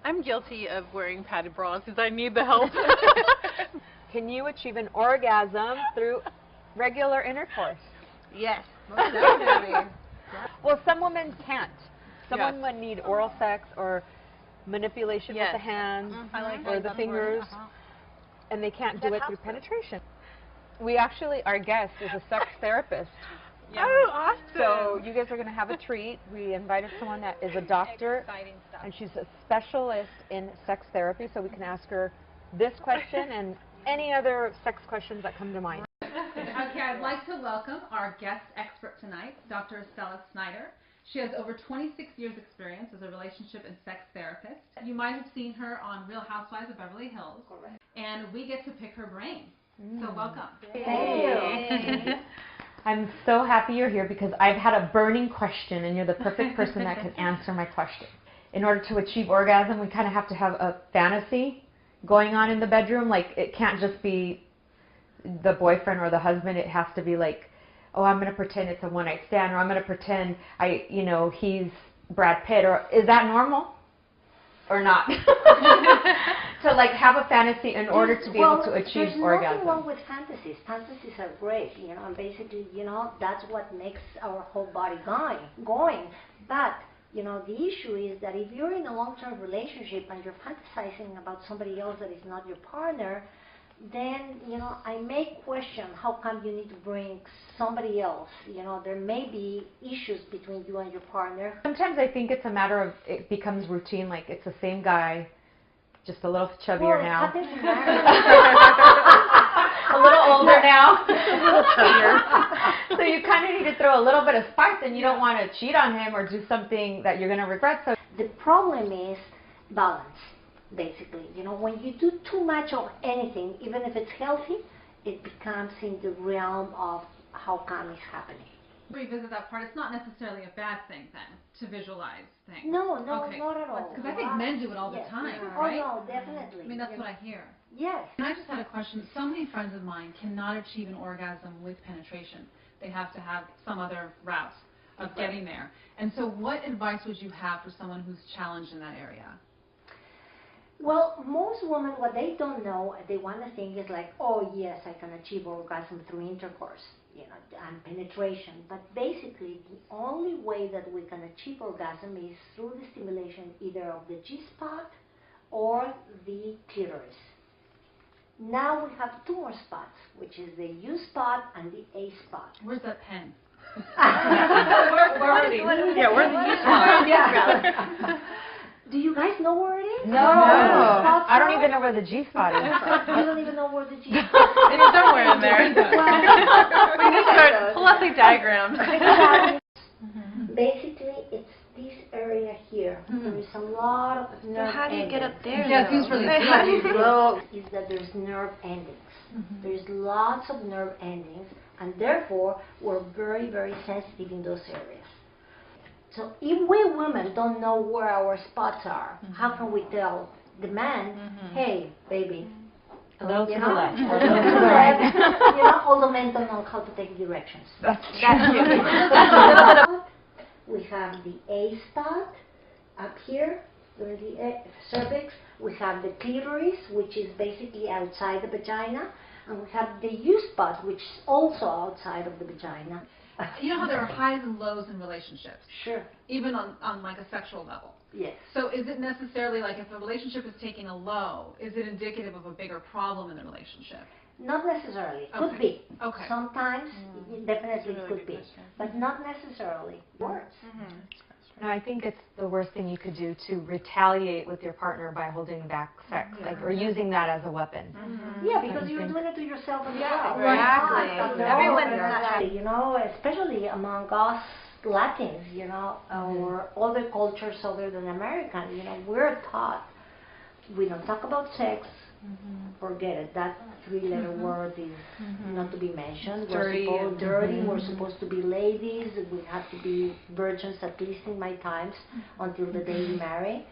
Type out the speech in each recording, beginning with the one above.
I'm guilty of wearing padded bras because I need the help. Can you achieve an orgasm through regular intercourse? Yes, most definitely. Well, some women can't. Some Yes. women need oral sex or manipulation Yes. with the hands I like or the that fingers, and they can't do it through penetration. We actually, our guest is a sex therapist. Yeah. Oh, awesome. So you guys are going to have a treat. We invited someone that is a doctor, and she's a specialist in sex therapy, so we can ask her this question and any other sex questions that come to mind. Okay, I'd like to welcome our guest expert tonight, Dr. Estella Sneider. She has over 26 years experience as a relationship and sex therapist. You might have seen her on Real Housewives of Beverly Hills. Correct. And we get to pick her brain. So welcome. Thank you. I'm so happy you're here because I've had a burning question, and you're the perfect person that can answer my question. In order to achieve orgasm, we kind of have to have a fantasy going on in the bedroom. Like, it can't just be the boyfriend or the husband. It has to be like, oh, I'm going to pretend it's a one-night stand, or I'm going to pretend he's Brad Pitt. Or is that normal or not? To like have a fantasy in order to be able to achieve orgasm. There's nothing wrong with fantasies. Fantasies are great, and basically, that's what makes our whole body going. But, the issue is that if you're in a long-term relationship and you're fantasizing about somebody else that is not your partner, then, I may question how come you need to bring somebody else. There may be issues between you and your partner. Sometimes I think it's a matter of, it becomes routine, like it's the same guy, just a little chubbier now. It happens to A little older now. A little chubbier. So you kind of need to throw a little bit of spice, and you don't want to cheat on him or do something that you're going to regret. So the problem is balance. Basically, when you do too much of anything, even if it's healthy, it becomes in the realm of how come it's happening. Revisit that part. It's not necessarily a bad thing then to visualize things. No, okay. Not at all. Because I think men do it all the time, right? Oh no, definitely. I mean, that's what I hear. Yes. And I just had a question. So many friends of mine cannot achieve an orgasm with penetration. They have to have some other route of getting there. And so what advice would you have for someone who's challenged in that area? Well, most women, what they don't know, they want to think is like, oh yes, I can achieve orgasm through intercourse, and penetration. But basically, the only way that we can achieve orgasm is through the stimulation either of the G-spot or the clitoris. Now we have two more spots, which is the U-spot and the A-spot. Where's that pen? Where are these? Yeah, where's the U-spot? Yeah. Do you guys know where it is? No. I don't even know where the G-spot is. You don't even know where the G-spot is? It is somewhere in there. We need to start pull out the diagrams. Basically, it's this area here. There is a lot of nerve How do you get up there? Yeah, it seems really low is that there's nerve endings. There's lots of nerve endings, and therefore we're very, very sensitive in those areas. So if we women don't know where our spots are, how can we tell the man, hey, baby, A little to the left. a little to the left. All the men don't know how to take directions. That's true. We have the A spot up here, where the cervix. We have the clitoris, which is basically outside the vagina. And we have the U spot, which is also outside of the vagina. You know how there are highs and lows in relationships? Sure. Even on like a sexual level. Yes. So is it necessarily like if a relationship is taking a low, is it indicative of a bigger problem in the relationship? Not necessarily. It could Okay. be. Okay. Sometimes, definitely it could be. But not necessarily. Works. No, I think it's the worst thing you could do to retaliate with your partner by holding back sex, or using that as a weapon. Yeah, because you're doing it to yourself as well. Exactly. Everyone, especially among us Latins, or other cultures other than American, we're taught we don't talk about sex. Forget it. That three-letter word is not to be mentioned. Dirty. We're supposed to be ladies. We have to be virgins, at least in my times, until the day we marry.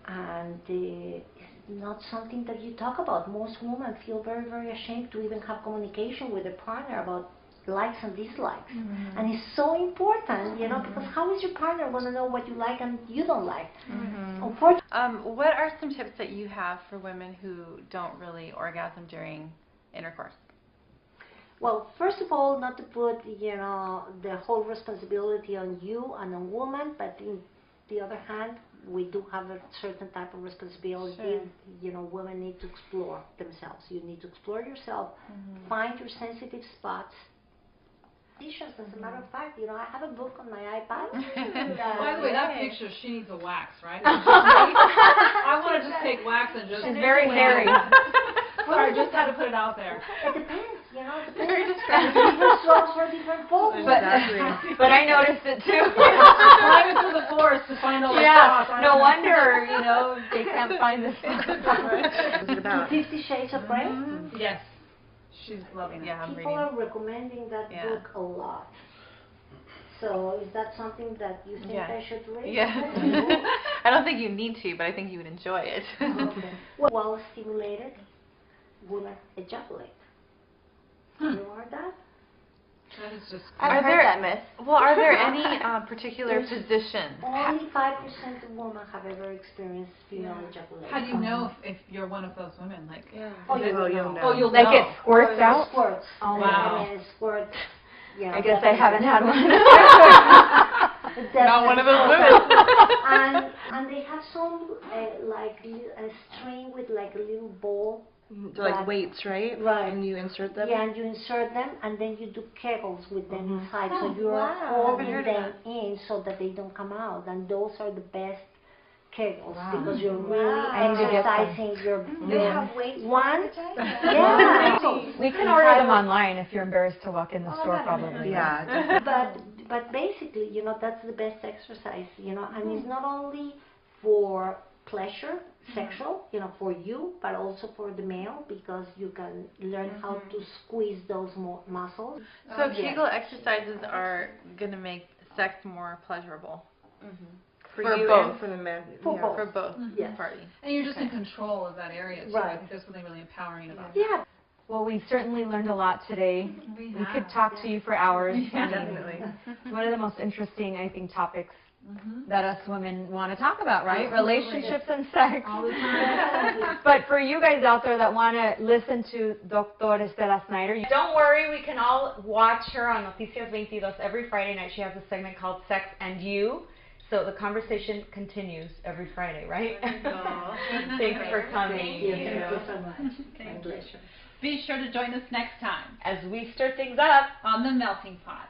And it's not something that you talk about. Most women feel very, very ashamed to even have communication with a partner about likes and dislikes. And it's so important, you know, because how is your partner going to know what you like and you don't like? Unfortunately, What are some tips that you have for women who don't really orgasm during intercourse? well, first of all, not to put, you know, the whole responsibility on you and on woman, but in the other hand, we do have a certain type of responsibility. Sure. You know, women need to explore themselves. You need to explore yourself, find your sensitive spots. As a matter of fact, you know, I have a book on my iPad. By the way, that picture, she needs a wax, right? I want to just take wax and just... She's very hairy. Sorry, just had to put it out there. It depends, you know, it depends. Different strokes for different folks. But I noticed it too. Climbing through the forest to find all the spots. Yeah, no wonder, you know, they can't find this. What's it about? 50 Shades of Grey? Yes. She's loving it. Yeah, I'm People reading. are recommending that book a lot. So is that something that you think I should read? Yeah. I don't think you need to, but I think you would enjoy it. Okay. Well stimulated, women ejaculate. You heard that? That is just... Are there any particular positions? Only 5% of women have ever experienced female ejaculation. How do you know if you're one of those women? Like, Oh, you'll know. Oh, you'll Like know. it squirts out? Squirts. Oh, wow. I mean, squirts. Yeah, I guess I haven't had one. Not one of those women. and they have some like a string with like a little ball. They're like weights, right? Right. And you insert them? Yeah, and you insert them, and then you do kegels with them inside. So Oh, you're wow. holding Never heard of them in so that they don't come out. And those are the best kegels because you're I really need to get some. exercising your They have weights. One? Yeah. We can order them online if you're embarrassed to walk in the store, probably. Yeah. But basically, you know, that's the best exercise, you know, and it's not only for pleasure, sexual, you know, for you, but also for the male because you can learn how to squeeze those muscles. So Kegel exercises are going to make sex more pleasurable. For For you both. and for the men. For both. For both Yes. parties. And you're just in control of that area, too. I Right. think there's something really empowering about it. Yeah. Well, we certainly learned a lot today. We We could talk to you for hours. Definitely. It's one of the most interesting, I think, topics that us women want to talk about, right? Relationships and sex. All the time. But for you guys out there that want to listen to Dr. Estella Sneider, don't worry, we can all watch her on Noticias 22 every Friday night. She has a segment called Sex and You. So the conversation continues every Friday, right? Thanks for coming. Thank you so much. Thank you. Be sure to join us next time As we stir things up. on The Melting Pot.